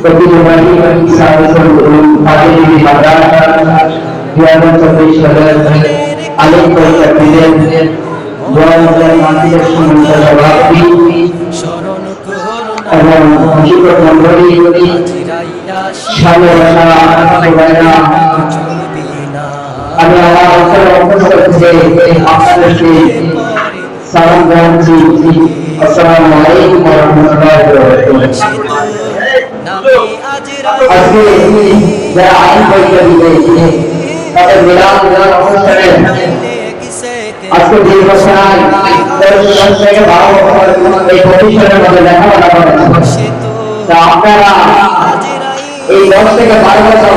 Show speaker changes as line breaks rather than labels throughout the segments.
ঐতিহ্যবাহী মাদ্রাসা 2024 সালের আলিম পরীক্ষার্থীদের দোয়ার মানসিক সম্মানিত সভাপতি এবং শিক্ষক মন্ডলী আমি আমার আপনাদেরকে সালাম জানাচ্ছি। আসসালামু আলাইকুম ওয়া রাহমাতুল্লাহি ওয়া বারাকাতুহু। আজকে যারা আইন পরীক্ষা দিবে তাদের মিলাদ অনুষ্ঠানে আজকে দীর্ঘ সময় 10 থেকে 12 বছর এই প্রতিষ্ঠানের মধ্যে লেখাপড়া করেন। তা আপনারা এই 10 থেকে 12 বছর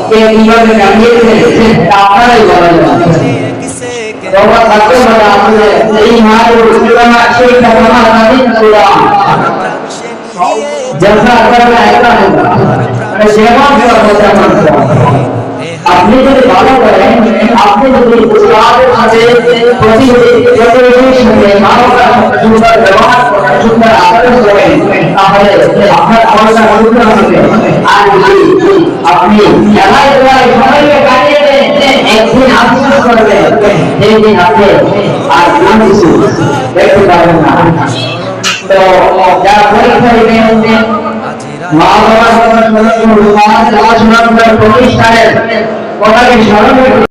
কে কিভাবে কাটিয়েছেন তা আপনারাই বলেন। তোমরা থাকতে পারে আসলে এই মায়ের উদ্দীপনা সেই কামনা নাদিন করা जैसा अगर ऐसा होगा मैं सेवा भी होता हूं। আপনি যদি ভালো করেন, আপনি যদি উস্তাদের সাথে প্রতিযোগিতার সাথে মানবতার সাথে সুন্দর ব্যবহার করেন, সুন্দর আচরণ করেন, তাহলে আপনার আমলটা সুন্দর হবে। আর যদি আপনি খেলায় খেলায় সময়কে কাটিয়ে দেন, একদিন আফসোস করবেন, সেই দিন আপনি আর কোনো কিছু দেখতে পারবেন না। তো যারা পরীক্ষা দিবেন মা বাবার কথা শুনে পড়াশোনা প্রতিষ্ঠানের কথাকে স্মরণ